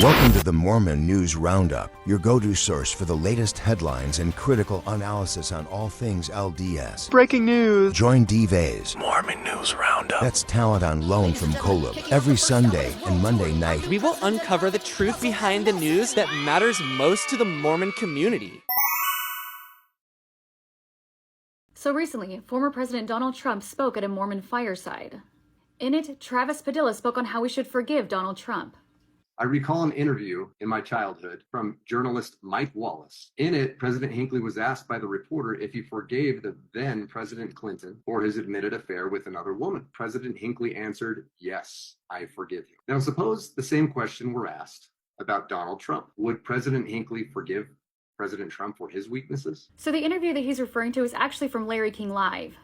Welcome to the Mormon News Roundup, your go-to source for the latest headlines and critical analysis on all things LDS. Breaking news! Join D-Vay's Mormon News Roundup. That's talent on loan from Kolob every Sunday and Monday night. We will uncover the truth behind the news that matters most to the Mormon community. So recently, former President Donald Trump spoke at a Mormon fireside. In it, Travis Padilla spoke on how we should forgive Donald Trump. I recall an interview in my childhood from journalist Mike Wallace. In it, President Hinckley was asked by the reporter if he forgave the then President Clinton for his admitted affair with another woman. President Hinckley answered, "Yes, I forgive you." Now, suppose the same question were asked about Donald Trump. Would President Hinckley forgive President Trump for his weaknesses? So the interview that he's referring to is actually from Larry King Live.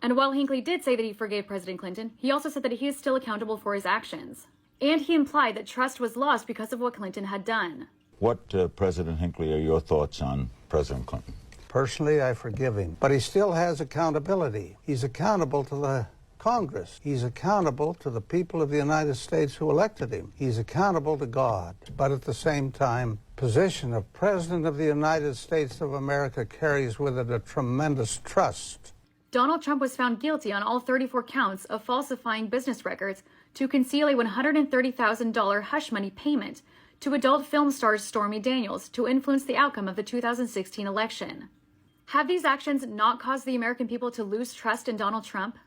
And while Hinckley did say that he forgave President Clinton, he also said that he is still accountable for his actions. And he implied that trust was lost because of what Clinton had done. What, President Hinckley, are your thoughts on President Clinton? Personally, I forgive him. But he still has accountability. He's accountable to the Congress. He's accountable to the people of the United States who elected him. He's accountable to God. But at the same time, position of President of the United States of America carries with it a tremendous trust. Donald Trump was found guilty on all 34 counts of falsifying business records to conceal a $130,000 hush money payment to adult film star Stormy Daniels to influence the outcome of the 2016 election. Have these actions not caused the American people to lose trust in Donald Trump?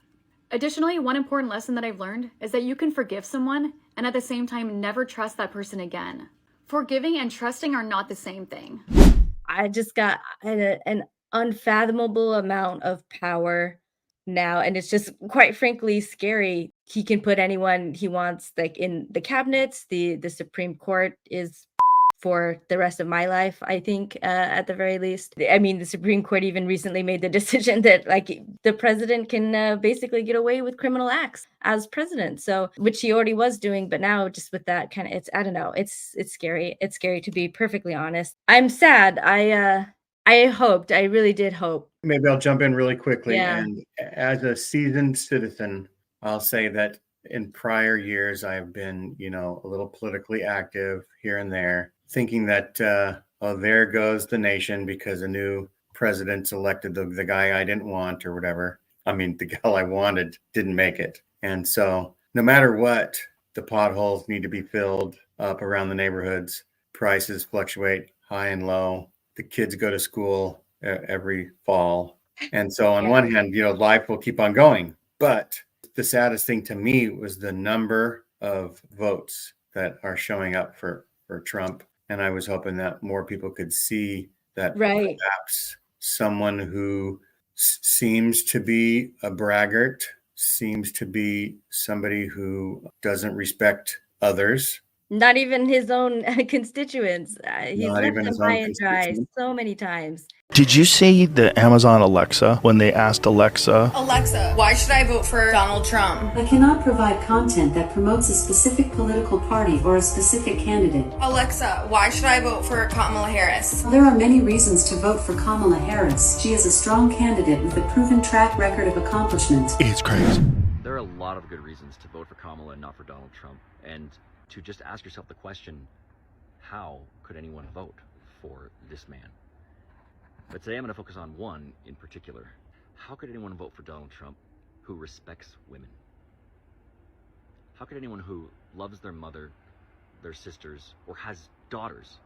Additionally, one important lesson that I've learned is that you can forgive someone and at the same time never trust that person again. Forgiving and trusting are not the same thing. I just got an unfathomable amount of power now, and it's just quite frankly scary. He can put anyone he wants, like in the cabinets. The Supreme Court is for the rest of my life, I think, at the very least. I mean, the Supreme Court even recently made the decision that like the president can basically get away with criminal acts as president, so which he already was doing, but now just with that kind of, it's, I don't know, it's scary. It's scary, to be perfectly honest. I'm sad. I really did hope. Maybe I'll jump in really quickly. Yeah. And as a seasoned citizen, I'll say that in prior years, I've been, a little politically active here and there, thinking that, oh, there goes the nation because a new president's elected the guy I didn't want or whatever. I mean, the gal I wanted didn't make it. And so no matter what, the potholes need to be filled up around the neighborhoods. Prices fluctuate high and low. The kids go to school every fall. And so on one hand, life will keep on going. But the saddest thing to me was the number of votes that are showing up for Trump. And I was hoping that more people could see that perhaps someone who seems to be a braggart, seems to be somebody who doesn't respect others. Not even his own constituents. He's Not left even them his own high and dry constituents. so many times. Did you see the Amazon Alexa when they asked Alexa, why should I vote for Donald Trump? I cannot provide content that promotes a specific political party or a specific candidate. Alexa, why should I vote for Kamala Harris? There are many reasons to vote for Kamala Harris. She is a strong candidate with a proven track record of accomplishment. it's crazy? There are a lot of good reasons to vote for Kamala and not for Donald Trump. And to just ask yourself the question, how could anyone vote for this man? But today I'm going to focus on one in particular. How could anyone vote for Donald Trump who respects women? How could anyone who loves their mother, their sisters, or has daughters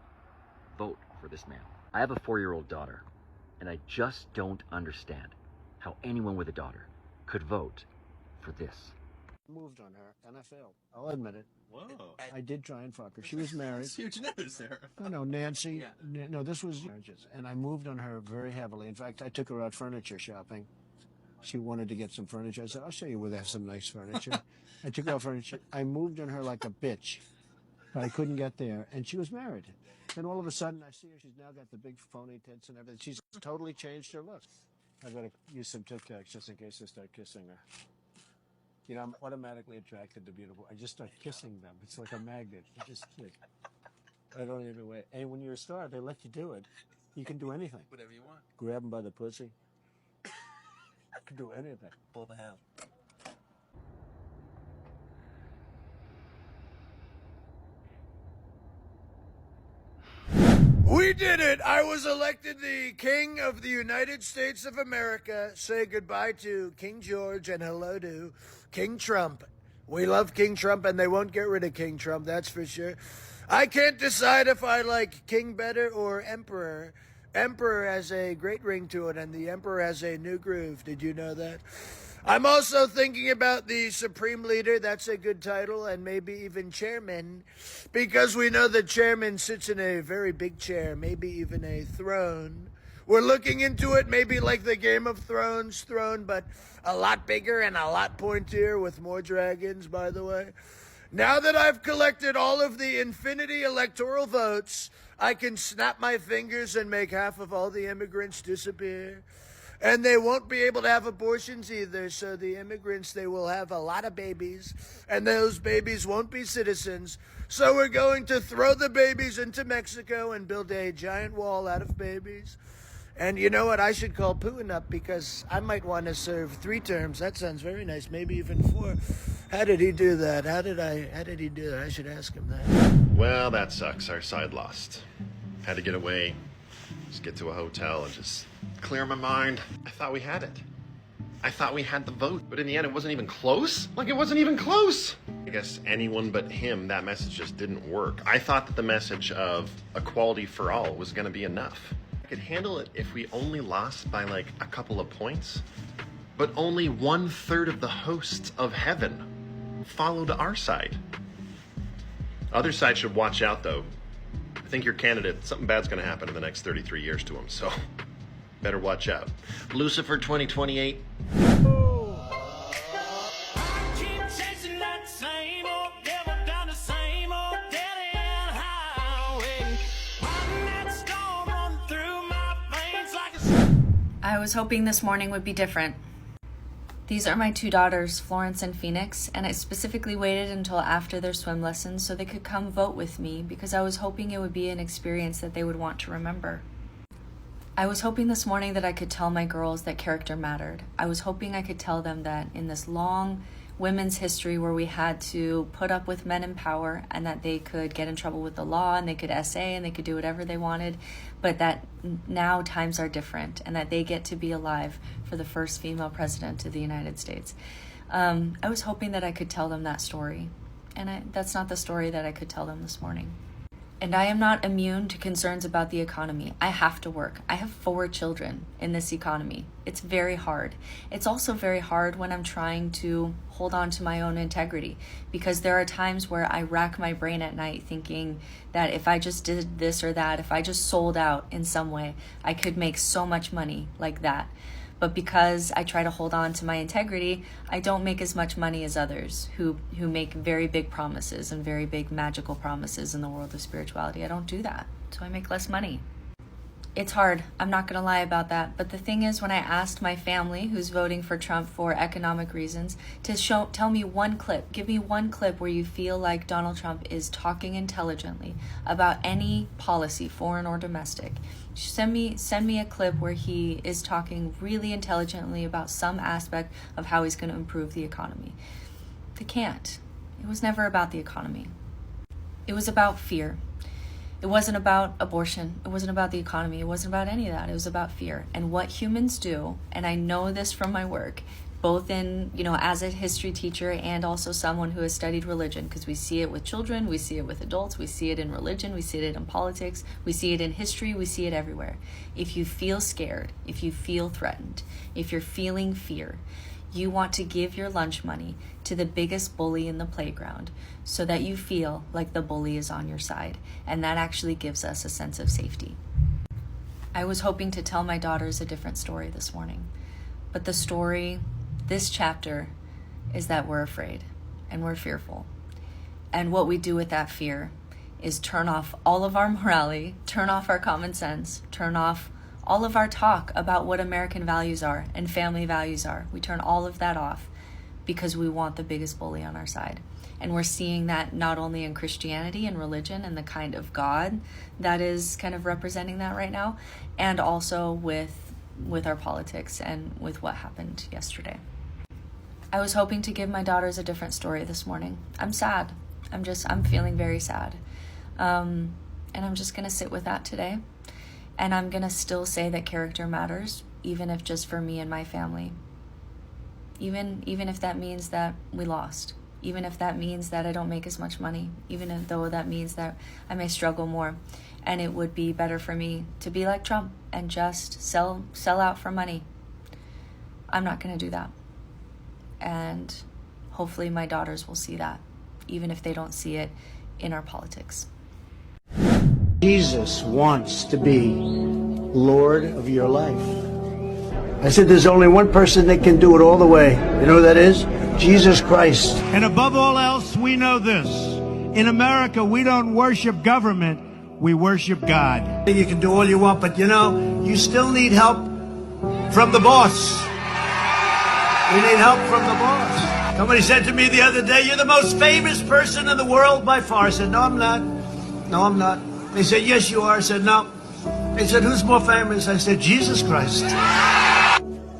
vote for this man? I have a 4-year-old daughter, and I just don't understand how anyone with a daughter could vote for this. Moved on her, and I failed. I'll admit it. Whoa. I did try and fuck her. She was married. That's huge news there. No, Nancy. Yeah. No, this was marriages. And I moved on her very heavily. In fact, I took her out furniture shopping. She wanted to get some furniture. I said, I'll show you where they have some nice furniture. I took her out furniture. I moved on her like a bitch. But I couldn't get there. And she was married. Then all of a sudden, I see her. She's now got the big phony tits and everything. She's totally changed her look. I've got to use some Tic Tacs just in case I start kissing her. I'm automatically attracted to beautiful. I just start kissing them. It's like a magnet. I don't even wait. And when you're a star, they let you do it. You can do anything. Whatever you want. Grab them by the pussy. I can do anything. Pull the ham. We did it! I was elected the King of the United States of America. Say goodbye to King George and hello to King Trump. We love King Trump and they won't get rid of King Trump, that's for sure. I can't decide if I like King better or Emperor. Emperor has a great ring to it and the Emperor has a new groove. Did you know that? I'm also thinking about the Supreme Leader. That's a good title, and maybe even Chairman, because we know the Chairman sits in a very big chair, maybe even a throne. We're looking into it, maybe like the Game of Thrones throne, but a lot bigger and a lot pointier with more dragons, by the way. Now that I've collected all of the infinity electoral votes, I can snap my fingers and make half of all the immigrants disappear. And they won't be able to have abortions either, so the immigrants, they will have a lot of babies, and those babies won't be citizens. So we're going to throw the babies into Mexico and build a giant wall out of babies. And you know what? I should call Putin up because I might want to serve 3 terms. That sounds very nice, maybe even 4. How did he do that? How did he do that? I should ask him that. Well, that sucks. Our side lost. Had to get away, just get to a hotel and just clear my mind. I thought we had it. I thought we had the vote, but in the end it wasn't even close. Like, it wasn't even close. I guess anyone but him, that message just didn't work. I thought that the message of equality for all was gonna be enough. I could handle it if we only lost by like a couple of points, but only 1/3 of the hosts of heaven followed our side. Other side should watch out though. I think your candidate, something bad's gonna happen in the next 33 years to him, so better watch out. Lucifer 2028. I was hoping this morning would be different. These are my 2 daughters, Florence and Phoenix, and I specifically waited until after their swim lessons so they could come vote with me because I was hoping it would be an experience that they would want to remember. I was hoping this morning that I could tell my girls that character mattered. I was hoping I could tell them that in this long women's history where we had to put up with men in power and that they could get in trouble with the law and they could essay and they could do whatever they wanted, but that now times are different and that they get to be alive for the first female president of the United States. I was hoping that I could tell them that story, and that's not the story that I could tell them this morning. And I am not immune to concerns about the economy. I have to work. I have 4 children in this economy. It's very hard. It's also very hard when I'm trying to hold on to my own integrity, because there are times where I rack my brain at night thinking that if I just did this or that, if I just sold out in some way, I could make so much money like that. But because I try to hold on to my integrity, I don't make as much money as others who make very big promises and very big magical promises in the world of spirituality. I don't do that, so I make less money. It's hard, I'm not gonna lie about that, but the thing is, when I asked my family who's voting for Trump for economic reasons to tell me one clip, give me one clip where you feel like Donald Trump is talking intelligently about any policy, foreign or domestic. Send me a clip where he is talking really intelligently about some aspect of how he's gonna improve the economy. They can't. It was never about the economy. It was about fear. It wasn't about abortion. It wasn't about the economy. It wasn't about any of that. It was about fear. And what humans do, and I know this from my work, both in, as a history teacher and also someone who has studied religion, because we see it with children, we see it with adults, we see it in religion, we see it in politics, we see it in history, we see it everywhere. If you feel scared, if you feel threatened, if you're feeling fear, you want to give your lunch money to the biggest bully in the playground so that you feel like the bully is on your side, and that actually gives us a sense of safety. I was hoping to tell my daughters a different story this morning, but the story, this chapter, is that we're afraid and we're fearful. And what we do with that fear is turn off all of our morality, turn off our common sense, turn off all of our talk about what American values are and family values are. We turn all of that off because we want the biggest bully on our side. And we're seeing that not only in Christianity and religion and the kind of God that is kind of representing that right now, and also with our politics and with what happened yesterday. I was hoping to give my daughters a different story this morning. I'm sad. I'm feeling very sad. And I'm just going to sit with that today. And I'm going to still say that character matters, even if just for me and my family. Even if that means that we lost. Even if that means that I don't make as much money. Even though that means that I may struggle more. And it would be better for me to be like Trump and just sell out for money. I'm not going to do that. And hopefully my daughters will see that, even if they don't see it in our politics. Jesus wants to be Lord of your life. I said there's only one person that can do it all the way. You know who that is? Jesus Christ. And above all else, we know this. In America, we don't worship government, we worship God. You can do all you want, but you know, you still need help from the boss. We need help from the boss. Somebody said to me the other day, you're the most famous person in the world by far. I said, no, I'm not. No, I'm not. They said, yes, you are. I said, no. They said, who's more famous? I said, Jesus Christ.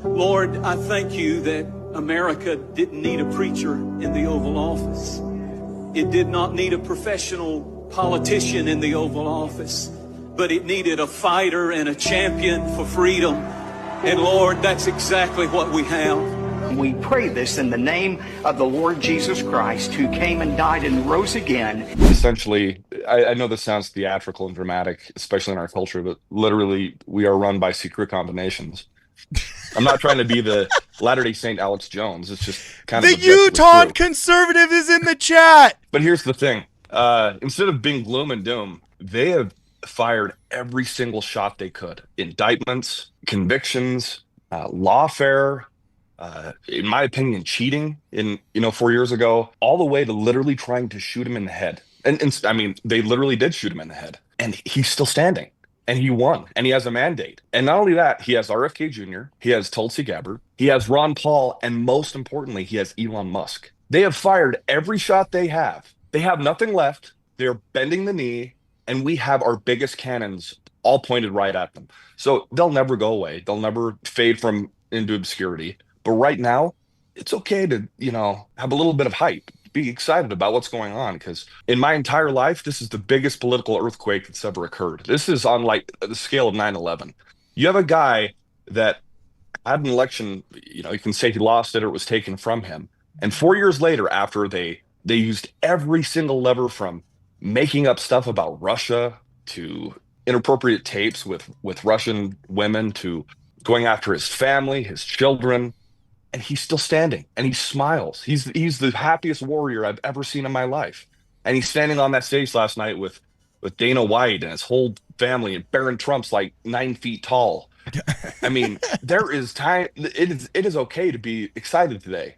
Lord, I thank you that America didn't need a preacher in the Oval Office. It did not need a professional politician in the Oval Office, but it needed a fighter and a champion for freedom. And Lord, that's exactly what we have. We pray this in the name of the Lord Jesus Christ, who came and died and rose again. Essentially, I know this sounds theatrical and dramatic, especially in our culture, but literally we are run by secret combinations. I'm not trying to be the Latter-day Saint Alex Jones. It's just kind of the Utah conservative is in the chat. But here's the thing. Instead of being gloom and doom, they have fired every single shot they could. Indictments, convictions, lawfare, in my opinion, cheating 4 years ago, all the way to literally trying to shoot him in the head. And I mean, they literally did shoot him in the head. And he's still standing. And he won. And he has a mandate. And not only that, he has RFK Jr., he has Tulsi Gabbard, he has Ron Paul, and most importantly, he has Elon Musk. They have fired every shot they have. They have nothing left. They're bending the knee. And we have our biggest cannons all pointed right at them. So they'll never go away. They'll never fade into obscurity. But right now, it's okay to, have a little bit of hype, be excited about what's going on. Because in my entire life, this is the biggest political earthquake that's ever occurred. This is on like the scale of 9/11. You have a guy that had an election, you can say he lost it or it was taken from him. And 4 years later, after they used every single lever from making up stuff about Russia to inappropriate tapes with Russian women to going after his family, his children, and he's still standing and he smiles. He's the happiest warrior I've ever seen in my life. And he's standing on that stage last night with Dana White and his whole family, and Barron Trump's like 9 feet tall. I mean, there is time. It is okay to be excited today.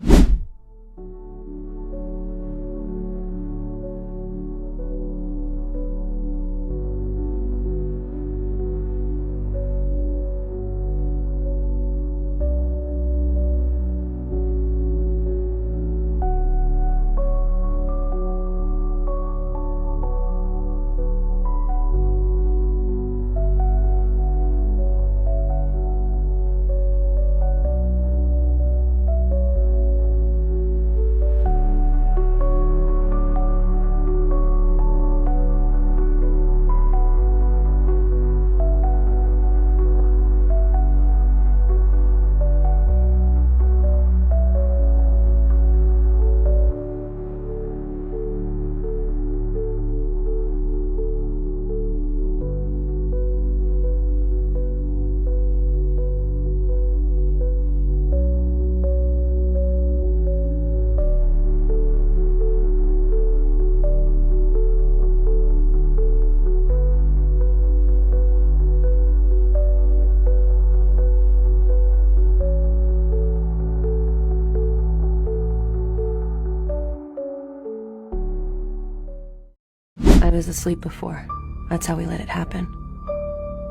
I was asleep before. That's how we let it happen.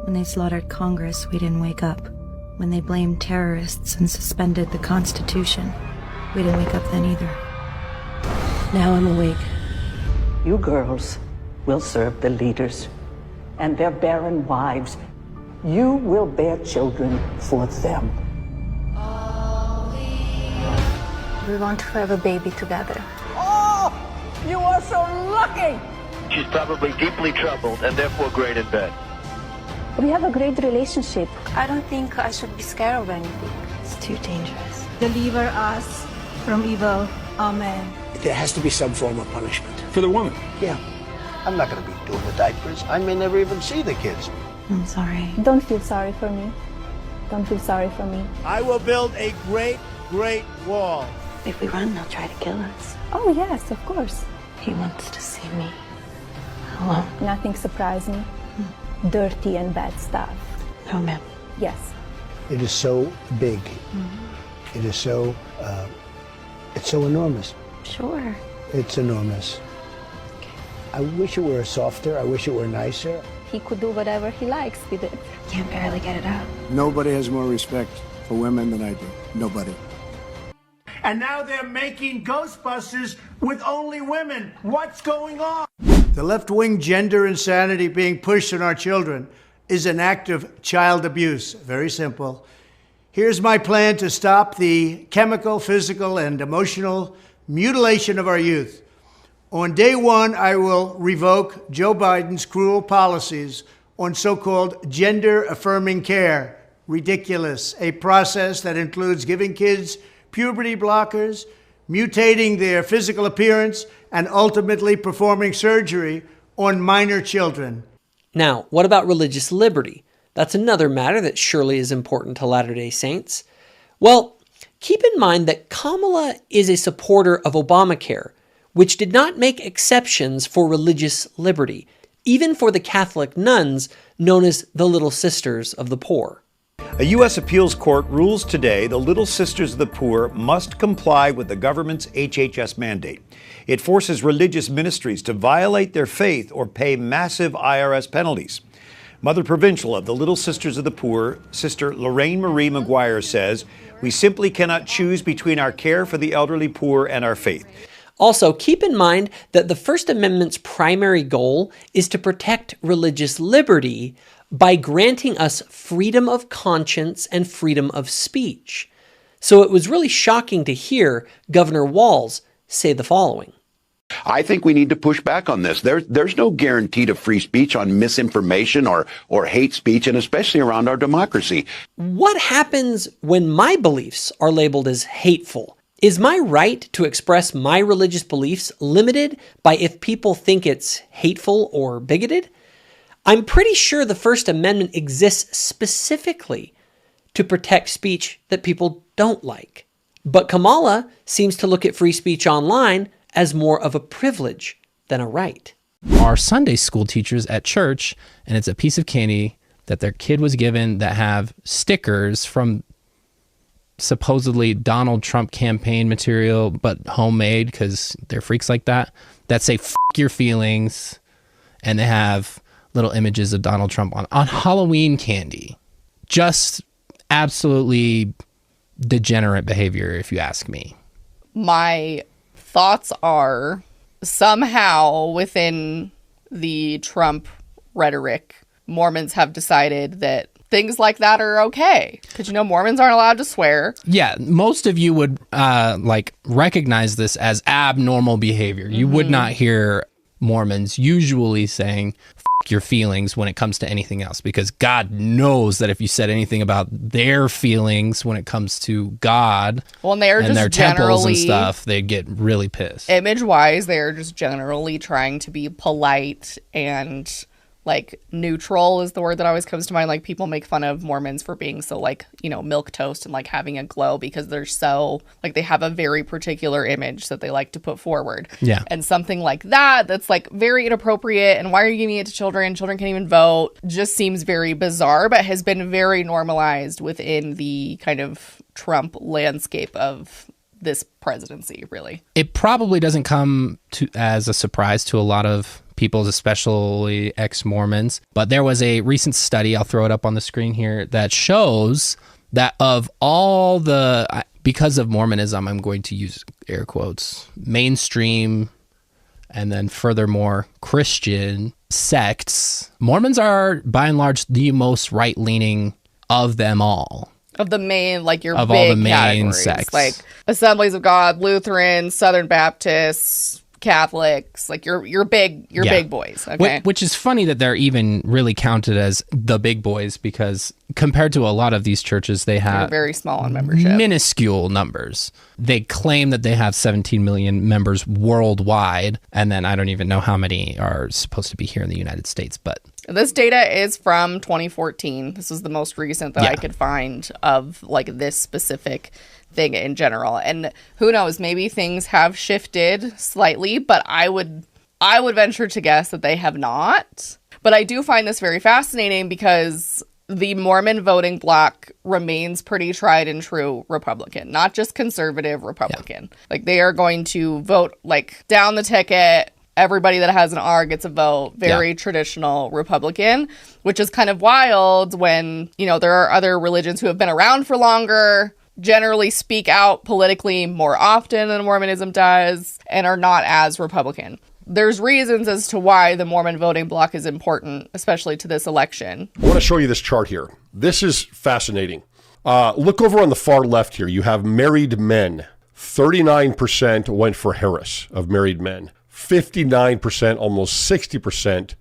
When they slaughtered Congress, we didn't wake up. When they blamed terrorists and suspended the Constitution, we didn't wake up then either. Now I'm awake. You girls will serve the leaders and their barren wives. You will bear children for them. We want to have a baby together. Oh, you are so lucky. she's probably deeply troubled and therefore great in bed. We have a great relationship. I don't think I should be scared of anything. It's too dangerous. Deliver us from evil. Amen. There has to be some form of punishment. For the woman. Yeah. I'm not going to be doing the diapers. I may never even see the kids. I'm sorry. Don't feel sorry for me. Don't feel sorry for me. I will build a great, great wall. If we run, they'll try to kill us. Oh, yes, of course. He wants to see me alone. Nothing surprised me. Dirty and bad stuff. No, ma'am. Yes. It is so big. It is so, it's so enormous. Sure. It's enormous. I wish it were softer. I wish it were nicer. He could do whatever he likes with it. Can't barely get it out. Nobody has more respect for women than I do. Nobody. And now they're making Ghostbusters with only women. What's going on? The left-wing gender insanity being pushed on our children is an act of child abuse. Very simple. Here's my plan to stop the chemical, physical, and emotional mutilation of our youth. On day one, I will revoke Joe Biden's cruel policies on so-called gender-affirming care. Ridiculous. A process that includes giving kids puberty blockers, mutating their physical appearance, and ultimately performing surgery on minor children. Now, what about religious liberty? That's another matter that surely is important to Latter-day Saints. Well, keep in mind that Kamala is a supporter of Obamacare, which did not make exceptions for religious liberty, even for the Catholic nuns known as the Little Sisters of the Poor. A U.S. appeals court rules today the Little Sisters of the Poor must comply with the government's HHS mandate. It forces religious ministries to violate their faith or pay massive IRS penalties. Mother Provincial of the Little Sisters of the Poor, Sister Lorraine Marie McGuire, says, "We simply cannot choose between our care for the elderly poor and our faith." Also, keep in mind that the First Amendment's primary goal is to protect religious liberty by granting us freedom of conscience and freedom of speech. So it was really shocking to hear Governor Walz say the following. I think we need to push back on this. There's no guarantee to free speech on misinformation or hate speech, and especially around our democracy. What happens when my beliefs are labeled as hateful? Is my right to express my religious beliefs limited by if people think it's hateful or bigoted? I'm pretty sure the First Amendment exists specifically to protect speech that people don't like. But Kamala seems to look at free speech online as more of a privilege than a right. Our Sunday school teachers at church, and it's a piece of candy that their kid was given that have stickers from supposedly Donald Trump campaign material, but homemade because they're freaks like that say "f*** your feelings," and they have little images of Donald Trump on Halloween candy. Just absolutely degenerate behavior, if you ask me. My thoughts are somehow within the Trump rhetoric, Mormons have decided that things like that are okay. Because, Mormons aren't allowed to swear. Yeah, most of you would recognize this as abnormal behavior. You would not hear Mormons usually saying "f*** your feelings" when it comes to anything else, because God knows that if you said anything about their feelings when it comes to God and they're and just their temples and generally, stuff, they'd get really pissed. Image-wise, they're just generally trying to be polite and neutral is the word that always comes to mind. People make fun of Mormons for being so milk toast and having a glow because they're so they have a very particular image that they like to put forward. Yeah. And something like that's very inappropriate, and why are you giving it to children? Children can't even vote. Just seems very bizarre, but has been very normalized within the kind of Trump landscape of this presidency, really. It probably doesn't come as a surprise to a lot of people, especially ex-Mormons. But there was a recent study, I'll throw it up on the screen here, that shows that of all the, because of Mormonism, I'm going to use air quotes, mainstream and then furthermore Christian sects, Mormons are by and large the most right-leaning of them all. Of the main, your of big all the main categories, sects. Assemblies of God, Lutheran, Southern Baptists, Catholics, like your big boys. Okay. Which is funny that they're even really counted as the big boys, because compared to a lot of these churches, they have very small on membership. Minuscule numbers. They claim that they have 17 million members worldwide, and then I don't even know how many are supposed to be here in the United States, but this data is from 2014. This is the most recent that I could find of like this specific thing in general. And who knows, maybe things have shifted slightly, but I would venture to guess that they have not. But I do find this very fascinating because the Mormon voting bloc remains pretty tried and true Republican, not just conservative Republican. Like they are going to vote like down the ticket. Everybody that has an R gets a vote. Very traditional Republican, which is kind of wild when, you know, there are other religions who have been around for longer, generally speak out politically more often than Mormonism does, and are not as Republican. There's reasons as to why the Mormon voting bloc is important, especially to this election. I want to show you this chart here. This is fascinating. Look over on the far left here. You have married men. 39% went for Harris of married men. 59%, almost 60%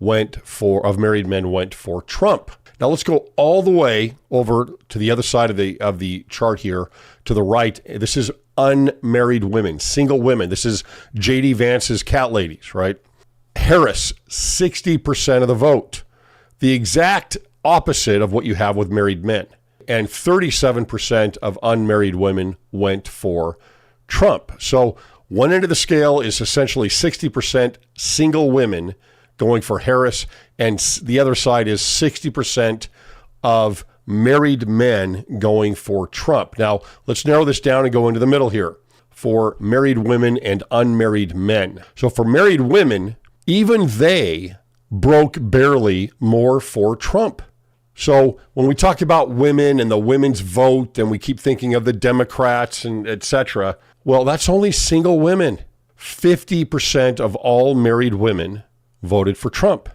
of married men went for Trump. Now let's go all the way over to the other side of the chart here, to the right. This is unmarried women, single women. This is J.D. Vance's cat ladies, right? Harris, 60% of the vote. The exact opposite of what you have with married men. And 37% of unmarried women went for Trump. So one end of the scale is essentially 60% single women going for Harris, and the other side is 60% of married men going for Trump. Now, let's narrow this down and go into the middle here for married women and unmarried men. So for married women, even they broke barely more for Trump. So when we talk about women and the women's vote, and we keep thinking of the Democrats and etc., well, that's only single women. 50% of all married women voted for Trump.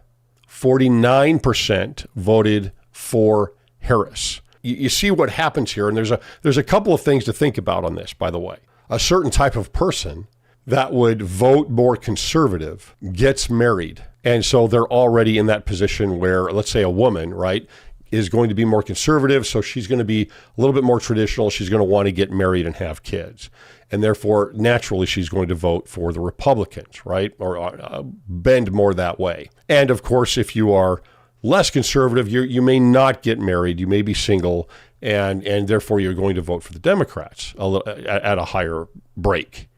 49% voted for Harris. You see what happens here, and there's a couple of things to think about on this, by the way. A certain type of person that would vote more conservative gets married, and so they're already in that position where, let's say a woman, right, is going to be more conservative, so she's going to be a little bit more traditional. She's going to want to get married and have kids. And therefore, naturally, she's going to vote for the Republicans, right? Or bend more that way. And of course, if you are less conservative, you may not get married. You may be single, and therefore you're going to vote for the Democrats at a higher break.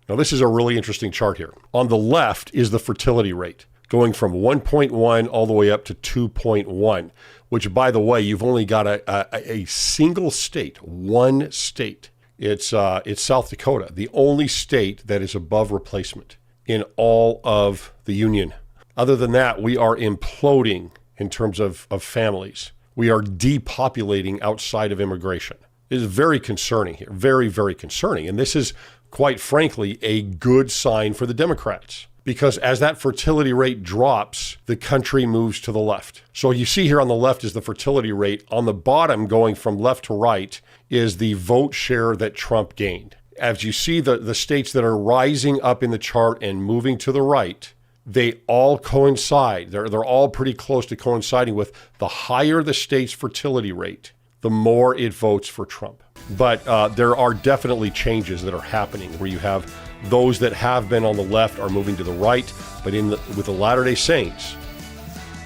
Now, this is a really interesting chart here. On the left is the fertility rate, going from 1.1 all the way up to 2.1, which, by the way, you've only got a single state, one state. It's South Dakota, the only state that is above replacement in all of the union. Other than that, we are imploding in terms of families. We are depopulating outside of immigration. It is very concerning here, very, very concerning. And this is, quite frankly, a good sign for the Democrats. Because as that fertility rate drops, the country moves to the left. So you see here on the left is the fertility rate. On the bottom, going from left to right, is the vote share that Trump gained. As you see the states that are rising up in the chart and moving to the right, they all coincide. They're all pretty close to coinciding with the higher the state's fertility rate, the more it votes for Trump. But there are definitely changes that are happening where you have those that have been on the left are moving to the right, but with the Latter-day Saints,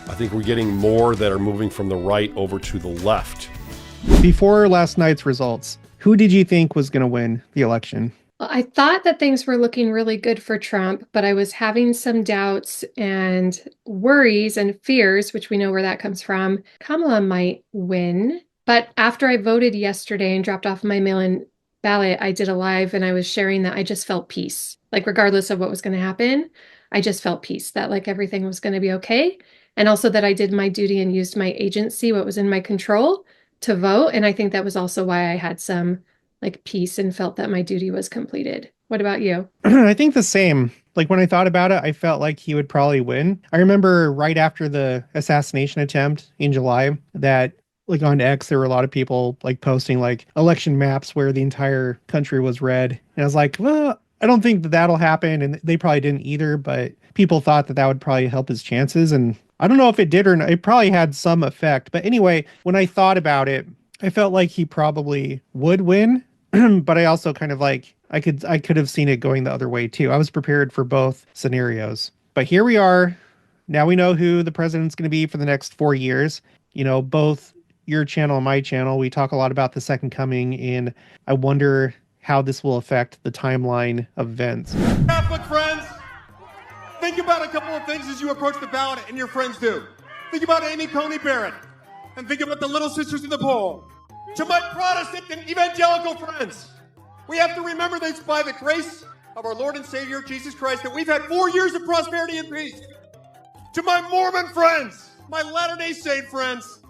I think we're getting more that are moving from the right over to the left. Before last night's results, who did you think was going to win the election? Well, I thought that things were looking really good for Trump, but I was having some doubts and worries and fears, which we know where that comes from. Kamala might win, but after I voted yesterday and dropped off my mail-in ballot, I did a live and I was sharing that I just felt peace. Like regardless of what was going to happen, I just felt peace, that like everything was going to be okay. And also that I did my duty and used my agency, what was in my control, to vote. And I think that was also why I had some like peace and felt that my duty was completed. What about you? I think the same. Like when I thought about it, I felt like he would probably win. I remember right after the assassination attempt in July that like on X, there were a lot of people like posting like election maps where the entire country was red. And I was like, well, I don't think that that'll happen, and they probably didn't either, but people thought that that would probably help his chances, and I don't know if it did or not. It probably had some effect. But anyway, when I thought about it, I felt like he probably would win, but I also kind of like, I could have seen it going the other way too. I was prepared for both scenarios. But here we are. Now we know who the president's going to be for the next 4 years. You know, both your channel and my channel, we talk a lot about the second coming, and I wonder how this will affect the timeline of events. Catholic friends, think about a couple of things as you approach the ballot, and your friends do. Think about Amy Coney Barrett, and think about the Little Sisters of the Poor. To my Protestant and evangelical friends, we have to remember that it's by the grace of our Lord and Savior, Jesus Christ, that we've had 4 years of prosperity and peace. To my Mormon friends, my Latter-day Saint friends,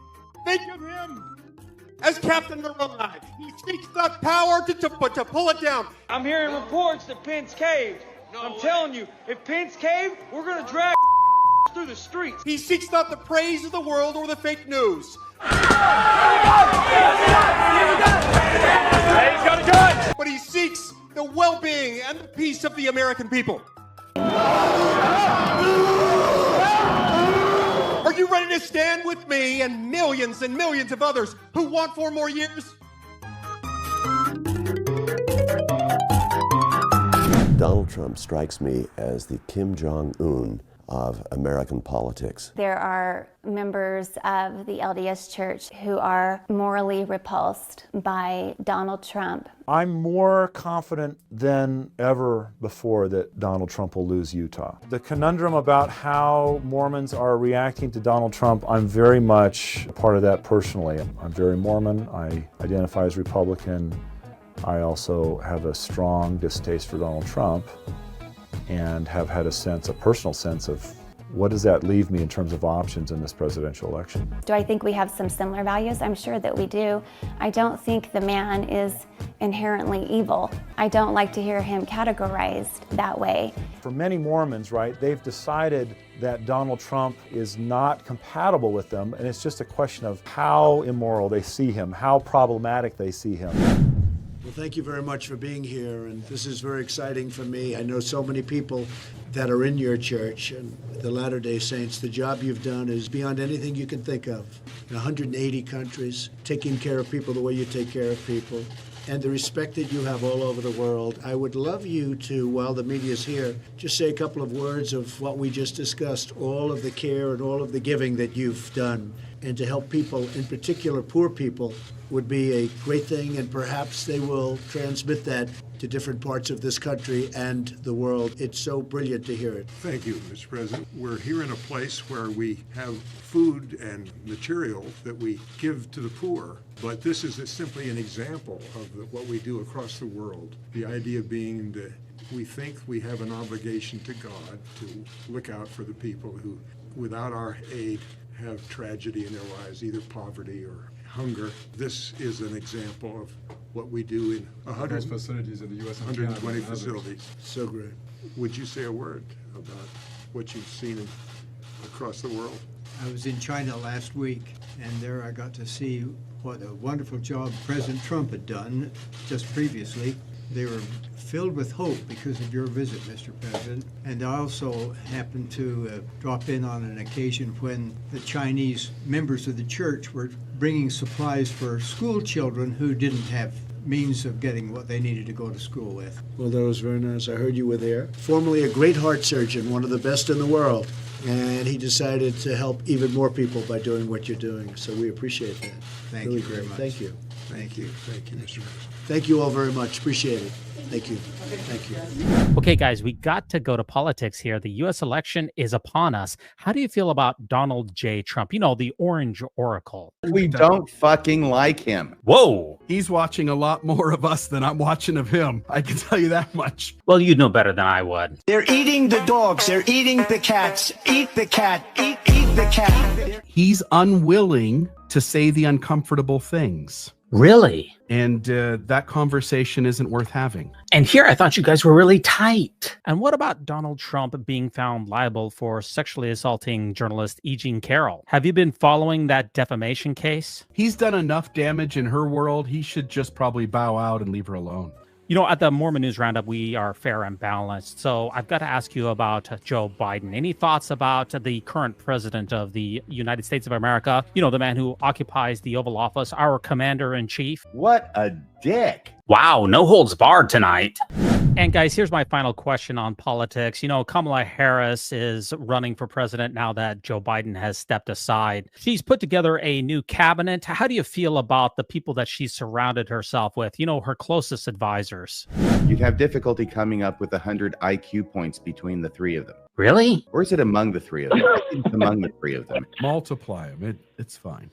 think of him as Captain of our lives. He seeks not power to pull it down. I'm hearing reports that Pence caved. I'm telling you, if Pence caved, we're going to drag through the streets. He seeks not the praise of the world or the fake news. But he seeks the well-being and the peace of the American people. Are you ready to stand with me and millions of others who want 4 more years? Donald Trump strikes me as the Kim Jong-un of American politics. There are members of the LDS Church who are morally repulsed by Donald Trump. I'm more confident than ever before that Donald Trump will lose Utah. The conundrum about how Mormons are reacting to Donald Trump, I'm very much a part of that personally. I'm very Mormon. I identify as Republican. I also have a strong distaste for Donald Trump, and have had a personal sense of what does that leave me in terms of options in this presidential election. Do I think we have some similar values? I'm sure that we do. I don't think the man is inherently evil. I don't like to hear him categorized that way. For many Mormons, right, they've decided that Donald Trump is not compatible with them, and it's just a question of how immoral they see him, how problematic they see him. Well, thank you very much for being here, and this is very exciting for me. I know so many people that are in your church and the Latter-day Saints. The job you've done is beyond anything you can think of. In 180 countries, taking care of people the way you take care of people, and the respect that you have all over the world. I would love you to, while the media's here, just say a couple of words of what we just discussed, all of the care and all of the giving that you've done, and to help people, in particular poor people, would be a great thing, and perhaps they will transmit that to different parts of this country and the world. It's so brilliant to hear it. Thank you, Mr. President. We're here in a place where we have food and material that we give to the poor, but this is simply an example of what we do across the world. The idea being that we think we have an obligation to God to look out for the people who, without our aid, have tragedy in their lives, either poverty or hunger. This is an example of what we do in 100 facilities in the U.S. 120 facilities. So great. Would you say a word about what you've seen across the world? I was in China last week, and there I got to see what a wonderful job President Trump had done just previously. They were filled with hope because of your visit, Mr. President. And I also happened to drop in on an occasion when the Chinese members of the church were bringing supplies for school children who didn't have means of getting what they needed to go to school with. Well, that was very nice. I heard you were there. Formerly a great heart surgeon, one of the best in the world. And he decided to help even more people by doing what you're doing. So we appreciate that. Thank really you very much. Thank you. Thank you. Thank you, Mr. President. Thank you all very much. Appreciate it. Thank you. Thank you. Okay, guys, we got to go to politics here. The U.S. election is upon us. How do you feel about Donald J. Trump? You know, the Orange Oracle. We don't fucking like him. Whoa. He's watching a lot more of us than I'm watching of him. I can tell you that much. Well, you'd know better than I would. They're eating the dogs. They're eating the cats. Eat the cat. Eat the cat. He's unwilling to say the uncomfortable things. Really? And that conversation isn't worth having. And here I thought you guys were really tight. And what about Donald Trump being found liable for sexually assaulting journalist E. Jean Carroll? Have you been following that defamation case? He's done enough damage in her world. He should just probably bow out and leave her alone. You know, at the Mormon News Roundup, we are fair and balanced. So I've got to ask you about Joe Biden. Any thoughts about the current president of the United States of America? You know, the man who occupies the Oval Office, our commander-in-chief. What a dick. Wow, no holds barred tonight. And guys, here's my final question on politics. You know, Kamala Harris is running for president now that Joe Biden has stepped aside. She's put together a new cabinet. How do you feel about the people that she's surrounded herself with? You know, her closest advisors. You'd have difficulty coming up with 100 IQ points between the three of them. Really? Or is it among the three of them? I think it's among the three of them. Multiply them. It's fine.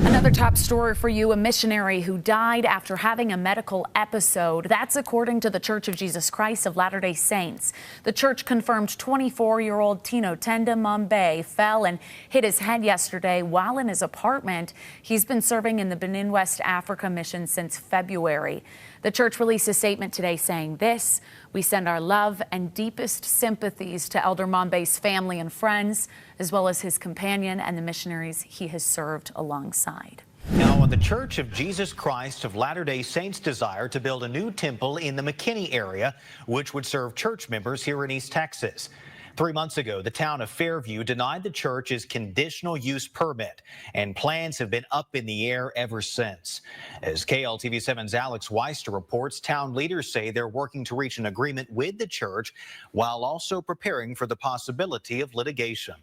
Another top story for you, a missionary who died after having a medical episode. That's according to the Church of Jesus Christ of Latter-day Saints. The church confirmed 24-year-old Tino Tenda Mambe fell and hit his head yesterday while in his apartment. He's been serving in the Benin West Africa mission since February. The church released a statement today saying this: "We send our love and deepest sympathies to Elder Mambe's family and friends, as well as his companion and the missionaries he has served alongside." Now, the Church of Jesus Christ of Latter-day Saints desire to build a new temple in the McKinney area, which would serve church members here in East Texas. 3 months ago, the town of Fairview denied the church's conditional use permit, and plans have been up in the air ever since. As KLTV7's Alex Weister reports, town leaders say they're working to reach an agreement with the church while also preparing for the possibility of litigation.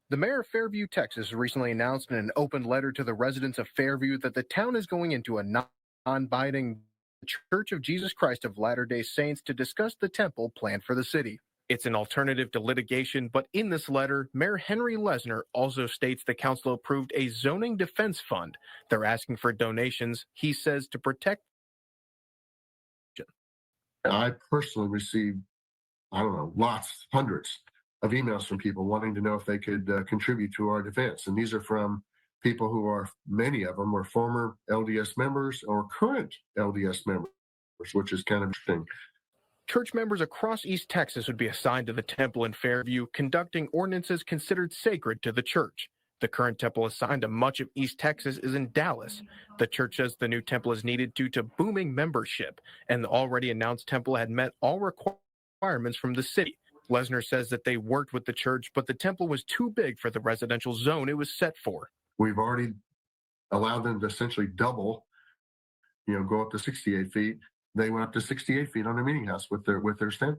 The mayor of Fairview, Texas, recently announced in an open letter to the residents of Fairview that the town is going into a non-binding Church of Jesus Christ of Latter-day Saints to discuss the temple plan for the city. It's an alternative to litigation, but in this letter, Mayor Henry Lesner also states the council approved a zoning defense fund. They're asking for donations, he says, to protect. I personally received, lots, hundreds of emails from people wanting to know if they could contribute to our defense. And these are from people who are, many of them were former LDS members or current LDS members, which is kind of interesting. Church members across East Texas would be assigned to the temple in Fairview, conducting ordinances considered sacred to the church. The current temple assigned to much of East Texas is in Dallas. The church says the new temple is needed due to booming membership, and the already announced temple had met all requirements from the city. Lesnar says that they worked with the church, but the temple was too big for the residential zone it was set for. We've already allowed them to essentially double, go up to 68 feet. They went up to 68 feet on their meeting house with their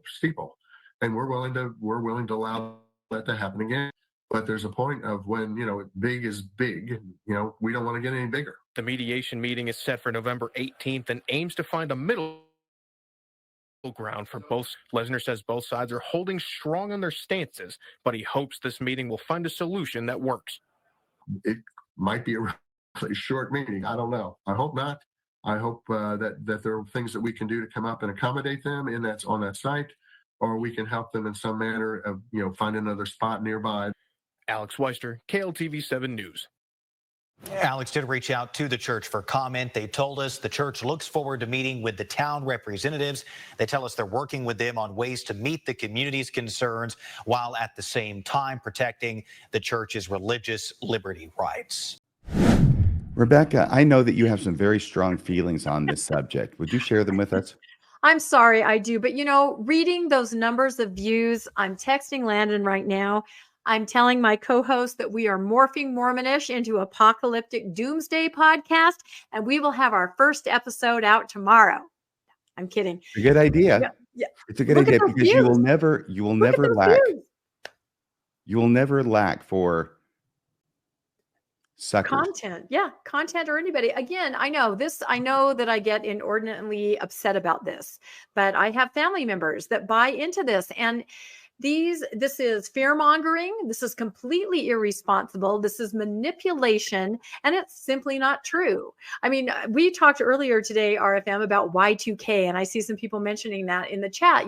steeple, and we're willing to allow that to happen again. But there's a point of when big is big. We don't want to get any bigger. The mediation meeting is set for November 18th and aims to find a middle ground for both. Lesnar says both sides are holding strong on their stances, but he hopes this meeting will find a solution that works. It might be a really short meeting. I don't know. I hope not. I hope that there are things that we can do to come up and accommodate them on that site, or we can help them in some manner of find another spot nearby. Alex Weister, KLTV7 News. Alex did reach out to the church for comment. They told us the church looks forward to meeting with the town representatives. They tell us they're working with them on ways to meet the community's concerns while at the same time protecting the church's religious liberty rights. Rebecca, I know that you have some very strong feelings on this subject. Would you share them with us? I'm sorry, I do. But, reading those numbers of views, I'm texting Landon right now. I'm telling my co-host that we are morphing Mormonish into Apocalyptic Doomsday podcast, and we will have our first episode out tomorrow. I'm kidding. It's a good idea. Yeah. It's a good idea because views. you will never lack. Views. You will never lack for suckers. Content or anybody. Again, I know that I get inordinately upset about this, but I have family members that buy into this, and this is fear mongering. This is completely irresponsible. This is manipulation, and it's simply not true. I mean, we talked earlier today, RFM, about Y2K, and I see some people mentioning that in the chat.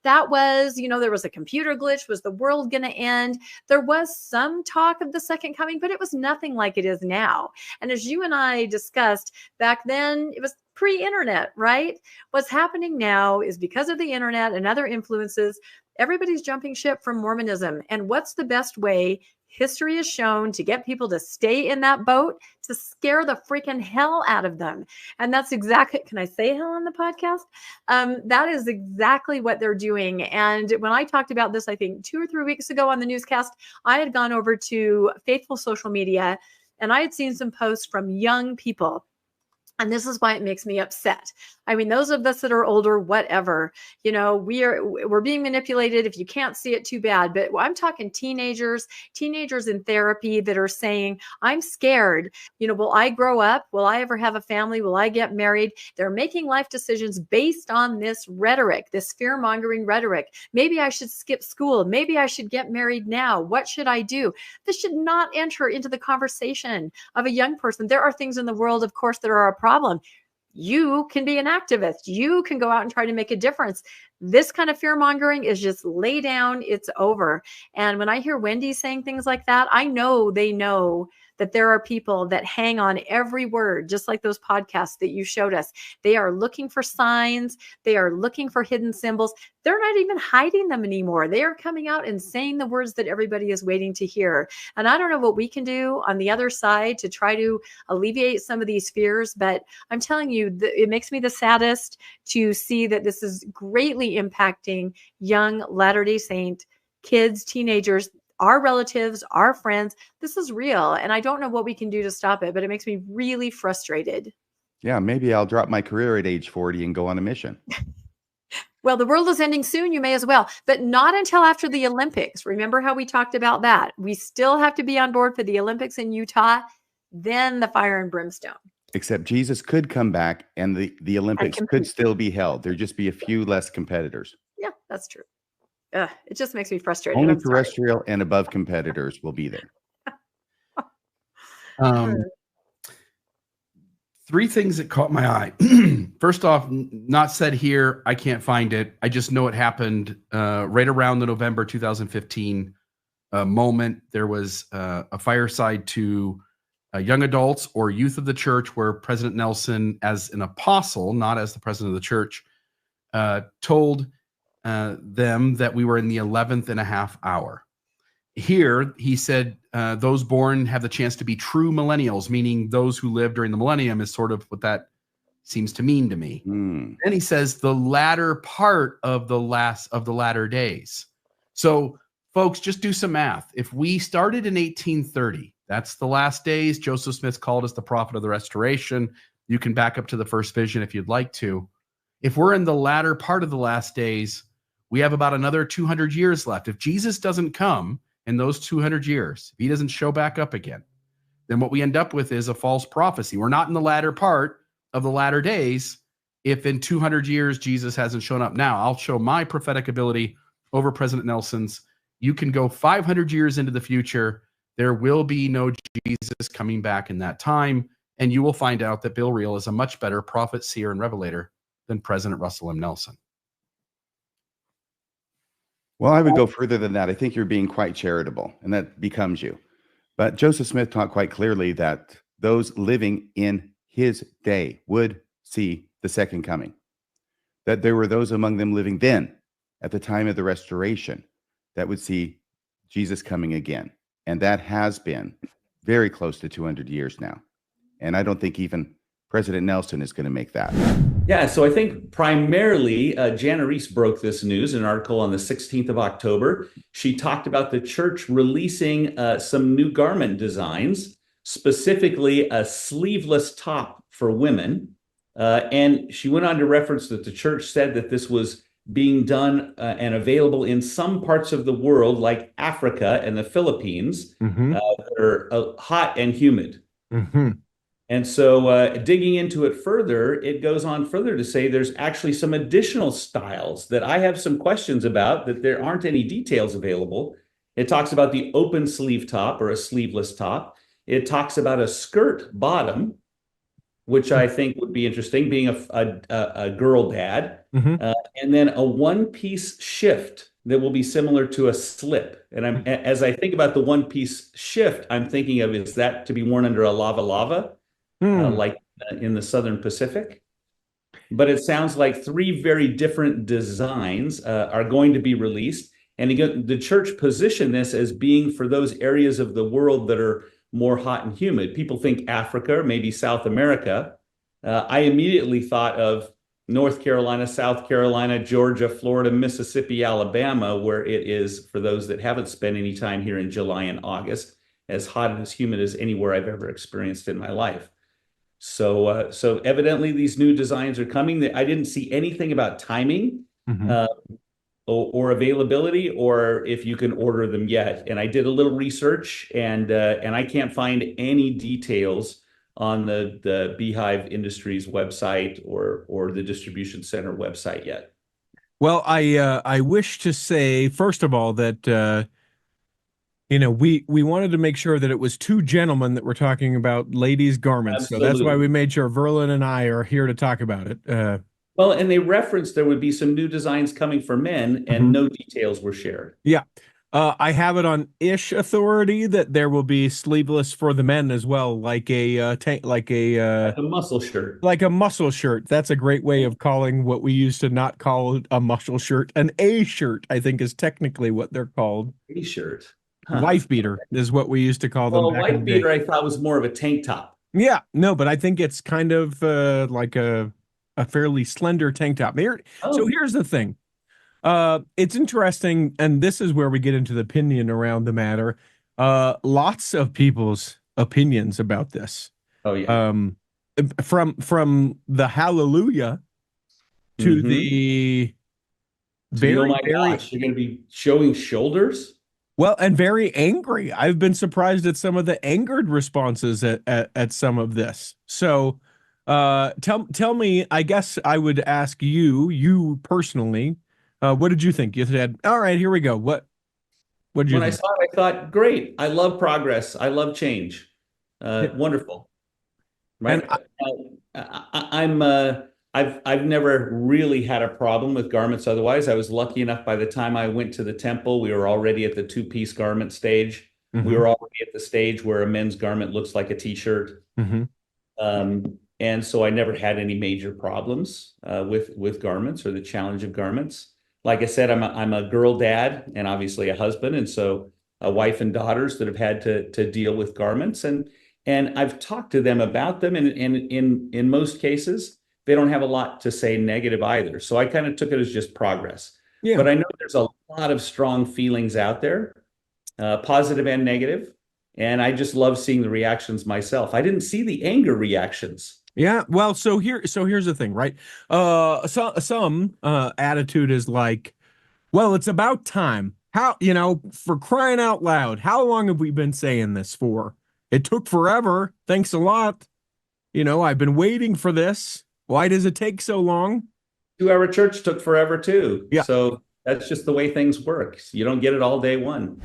That was, there was a computer glitch. Was the world going to end? There was some talk of the second coming, but it was nothing like it is now. And as you and I discussed back then, it was pre-internet, right? What's happening now is because of the internet and other influences, everybody's jumping ship from Mormonism. And what's the best way history is shown to get people to stay in that boat, to scare the freaking hell out of them. And that's exactly, can I say hell on the podcast? That is exactly what they're doing. And when I talked about this, I think 2 or 3 weeks ago on the newscast, I had gone over to Faithful social media and I had seen some posts from young people. And this is why it makes me upset. I mean, those of us that are older, whatever, you know, we're being manipulated. If you can't see it, too bad. But I'm talking teenagers in therapy that are saying, I'm scared. You know, will I grow up? Will I ever have a family? Will I get married? They're making life decisions based on this rhetoric, this fear-mongering rhetoric. Maybe I should skip school. Maybe I should get married now. What should I do? This should not enter into the conversation of a young person. There are things in the world, of course, that are a problem. You can be an activist. You can go out and try to make a difference. This kind of fear mongering is just lay down. It's over. And when I hear Wendy saying things like that, I know they know that there are people that hang on every word, just like those podcasts that you showed us. They are looking for signs. They are looking for hidden symbols. They're not even hiding them anymore. They are coming out and saying the words that everybody is waiting to hear. And I don't know what we can do on the other side to try to alleviate some of these fears, but I'm telling you, it makes me the saddest to see that this is greatly impacting young Latter-day Saint kids, teenagers, our relatives, our friends. This is real. And I don't know what we can do to stop it, but it makes me really frustrated. Yeah, maybe I'll drop my career at age 40 and go on a mission. Well, the world is ending soon. You may as well, but not until after the Olympics. Remember how we talked about that? We still have to be on board for the Olympics in Utah, then the fire and brimstone. Except Jesus could come back and the Olympics could still be held. There'd just be a few less competitors. Yeah, that's true. It just makes me frustrated. Only terrestrial and above competitors will be there. Three things that caught my eye. First off, not said here, I can't find it. I just know it happened right around the November 2015 moment. There was a fireside to young adults or youth of the church where President Nelson, as an apostle, not as the president of the church, told them that we were in the 11th and a half hour. Here, he said, those born have the chance to be true millennials, meaning those who lived during the millennium is sort of what that seems to mean to me. Then he says the latter part of the latter days. So folks, just do some math. If we started in 1830, that's the last days. Joseph Smith called us the prophet of the restoration. You can back up to the first vision if you'd like to. If we're in the latter part of the last days, we have about another 200 years left. If Jesus doesn't come in those 200 years, if he doesn't show back up again, then what we end up with is a false prophecy. We're not in the latter part of the latter days if in 200 years Jesus hasn't shown up. Now, I'll show my prophetic ability over President Nelson's. You can go 500 years into the future. There will be no Jesus coming back in that time, and you will find out that Bill Reel is a much better prophet, seer, and revelator than President Russell M. Nelson. Well, I would go further than that. I think you're being quite charitable, and that becomes you. But Joseph Smith taught quite clearly that those living in his day would see the second coming, that there were those among them living then at the time of the restoration that would see Jesus coming again. And that has been very close to 200 years now. And I don't think even President Nelson is going to make that. Yeah, so I think primarily Jana Reese broke this news in an article on the 16th of October. She talked about the church releasing some new garment designs, specifically a sleeveless top for women. And she went on to reference that the church said that this was being done and available in some parts of the world, like Africa and the Philippines, that are hot and humid. And so digging into it further, it goes on further to say there's actually some additional styles that I have some questions about, that there aren't any details available. It talks about the open sleeve top or a sleeveless top. It talks about a skirt bottom, which I think would be interesting, being a girl dad. And then a one-piece shift that will be similar to a slip. And as I think about the one-piece shift, I'm thinking of, is that to be worn under a lava, like in the Southern Pacific? But it sounds like three very different designs are going to be released. And the church positioned this as being for those areas of the world that are more hot and humid. People think Africa, maybe South America. I immediately thought of North Carolina, South Carolina, Georgia, Florida, Mississippi, Alabama, where it is, for those that haven't spent any time here in July and August, as hot and as humid as anywhere I've ever experienced in my life. So evidently these new designs are coming. I didn't see anything about timing or availability, or if you can order them yet. And I did a little research, and I can't find any details on the Beehive Industries website or the distribution center website yet. Well, I wish to say, first of all, that we wanted to make sure that it was two gentlemen that were talking about ladies' garments. Absolutely. So that's why we made sure Verlin and I are here to talk about it. Well, and they referenced there would be some new designs coming for men, and no details were shared. Yeah. I have it on Ish Authority that there will be sleeveless for the men as well, like a muscle shirt. Like a muscle shirt. That's a great way of calling what we used to not call a muscle shirt. An A shirt, I think, is technically what they're called. A shirt. Wife beater is what we used to call them. Well, back in wife the day. beater I thought was more of a tank top. Yeah, no, but I think it's kind of like a fairly slender tank top. So here's the thing. It's interesting, and this is where we get into the opinion around the matter. Lots of people's opinions about this. Oh yeah. From the hallelujah to the very, gosh, you're going to be showing shoulders. Well, and very angry. I've been surprised at some of the angered responses at some of this. So tell me, I guess I would ask you personally, what did you think? You said, all right, here we go. What did you think? When I saw it, I thought, great. I love progress. I love change. Wonderful. Right. I've never really had a problem with garments otherwise. I was lucky enough, by the time I went to the temple, we were already at the two-piece garment stage. We were already at the stage where a men's garment looks like a t-shirt. And so I never had any major problems with garments or the challenge of garments. Like I said, I'm a girl dad and obviously a husband, and so a wife and daughters that have had to deal with garments, and I've talked to them about them, and in most cases they don't have a lot to say negative either. So I kind of took it as just progress. Yeah. But I know there's a lot of strong feelings out there, positive and negative, and I just love seeing the reactions myself. I didn't see the anger reactions. Yeah, well, so here's the thing, right? Some attitude is like, well, it's about time. How, for crying out loud, how long have we been saying this for? It took forever. Thanks a lot. I've been waiting for this. Why does it take so long? 2-hour church took forever too. Yeah. So that's just the way things work. You don't get it all day one.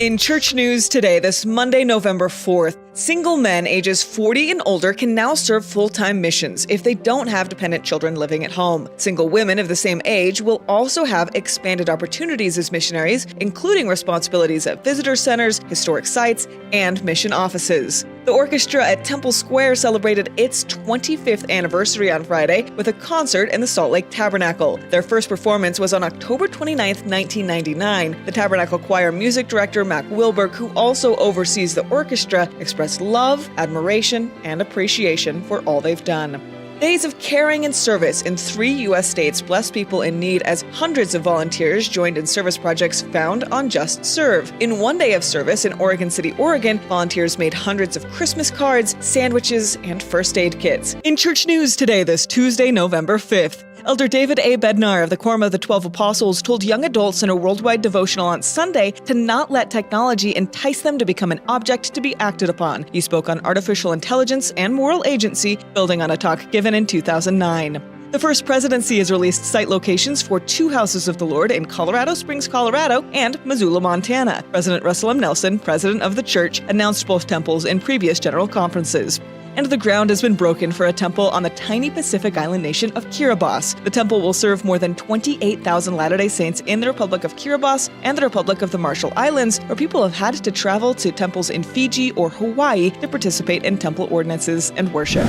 In church news today, this Monday, November 4th, single men ages 40 and older can now serve full-time missions if they don't have dependent children living at home. Single women of the same age will also have expanded opportunities as missionaries, including responsibilities at visitor centers, historic sites, and mission offices. The orchestra at Temple Square celebrated its 25th anniversary on Friday with a concert in the Salt Lake Tabernacle. Their first performance was on October 29, 1999. The Tabernacle Choir music director, Mac Wilberg, who also oversees the orchestra, expressed love, admiration, and appreciation for all they've done. Days of caring and service in 3 U.S. states blessed people in need as hundreds of volunteers joined in service projects found on Just Serve. In one day of service in Oregon City, Oregon, volunteers made hundreds of Christmas cards, sandwiches, and first aid kits. In church news today, this Tuesday, November 5th, Elder David A. Bednar of the Quorum of the 12 Apostles told young adults in a worldwide devotional on Sunday to not let technology entice them to become an object to be acted upon. He spoke on artificial intelligence and moral agency, building on a talk given in 2009. The First Presidency has released site locations for 2 houses of the Lord in Colorado Springs, Colorado, and Missoula, Montana. President Russell M. Nelson, president of the church, announced both temples in previous general conferences. And the ground has been broken for a temple on the tiny Pacific island nation of Kiribati. The temple will serve more than 28,000 Latter-day Saints in the Republic of Kiribati and the Republic of the Marshall Islands, where people have had to travel to temples in Fiji or Hawaii to participate in temple ordinances and worship.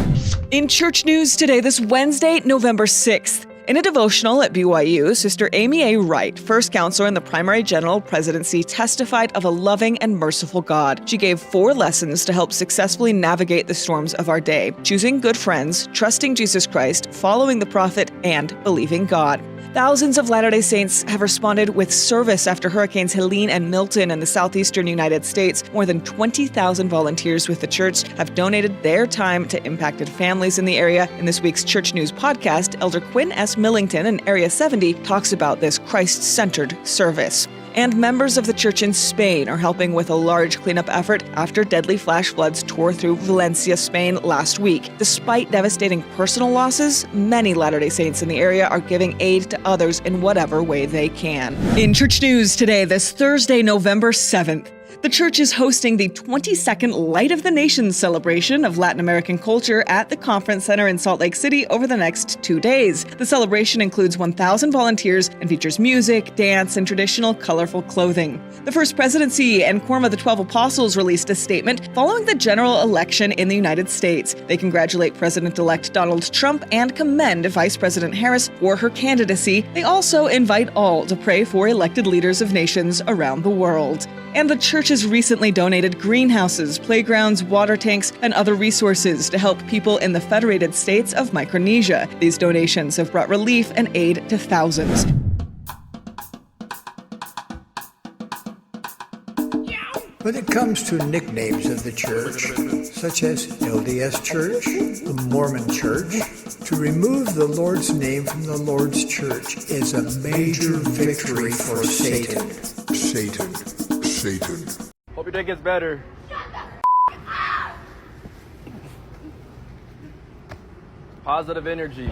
In church news today, this Wednesday, November 6th, In a devotional at BYU, Sister Amy A. Wright, first counselor in the primary general presidency, testified of a loving and merciful God. She gave 4 lessons to help successfully navigate the storms of our day: choosing good friends, trusting Jesus Christ, following the prophet, and believing God. Thousands of Latter-day Saints have responded with service after Hurricanes Helene and Milton in the southeastern United States. More than 20,000 volunteers with the church have donated their time to impacted families in the area. In this week's Church News podcast, Elder Quinn S. Millington in Area 70 talks about this Christ-centered service. And members of the church in Spain are helping with a large cleanup effort after deadly flash floods tore through Valencia, Spain last week. Despite devastating personal losses, many Latter-day Saints in the area are giving aid to others in whatever way they can. In Church News today, this Thursday, November 7th, the church is hosting the 22nd Light of the Nations celebration of Latin American culture at the Conference Center in Salt Lake City over the next 2 days. The celebration includes 1,000 volunteers and features music, dance, and traditional colorful clothing. The First Presidency and Quorum of the 12 Apostles released a statement following the general election in the United States. They congratulate President-elect Donald Trump and commend Vice President Harris for her candidacy. They also invite all to pray for elected leaders of nations around the world. And the church has recently donated greenhouses, playgrounds, water tanks, and other resources to help people in the Federated States of Micronesia. These donations have brought relief and aid to thousands. When it comes to nicknames of the church, such as LDS Church, the Mormon Church, to remove the Lord's name from the Lord's church is a major victory for Satan. Satan. Hope your day gets better. Positive energy.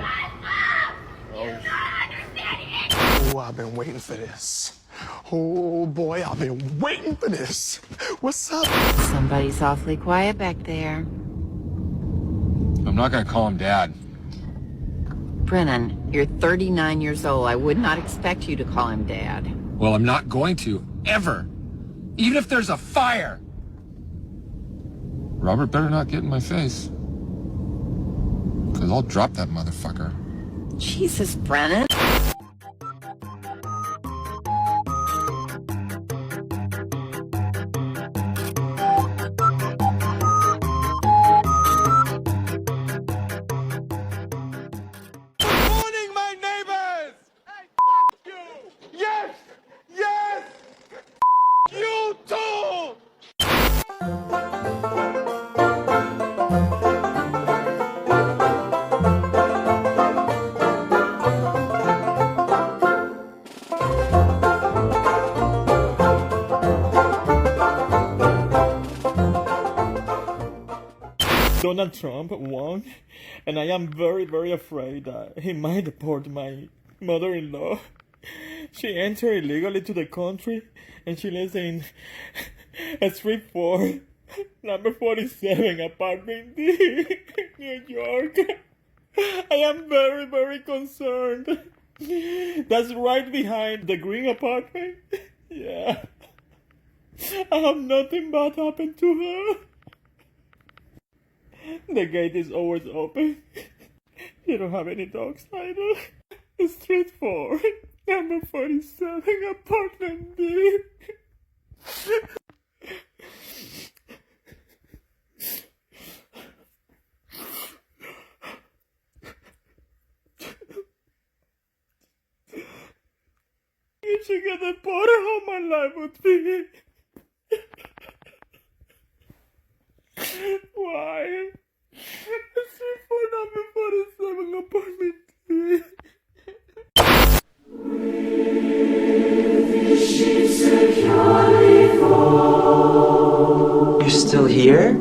Oh, I've been waiting for this. Oh boy, I've been waiting for this. What's up? Somebody's awfully quiet back there. I'm not gonna call him Dad. Brennan, you're 39 years old. I would not expect you to call him Dad. Well, I'm not going to, ever. Even if there's a fire. Robert better not get in my face. Because I'll drop that motherfucker. Jesus, Brennan. Donald Trump won, and I am very, very afraid that he might deport my mother-in-law. She entered illegally to the country, and she lives in Street 4, number 47, apartment D, New York. I am very, very concerned. That's right behind the green apartment. Yeah. I have nothing bad happened to her. The gate is always open. You don't have any dogs either. Street 4, number 47, apartment D. If she got deported, how my life would be. Why? Street 4, number 47, apartment D. You're still here?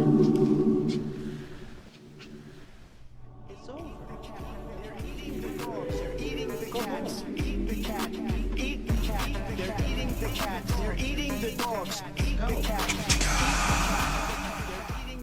They're eating the cats, they're eating the dogs, eat the cat.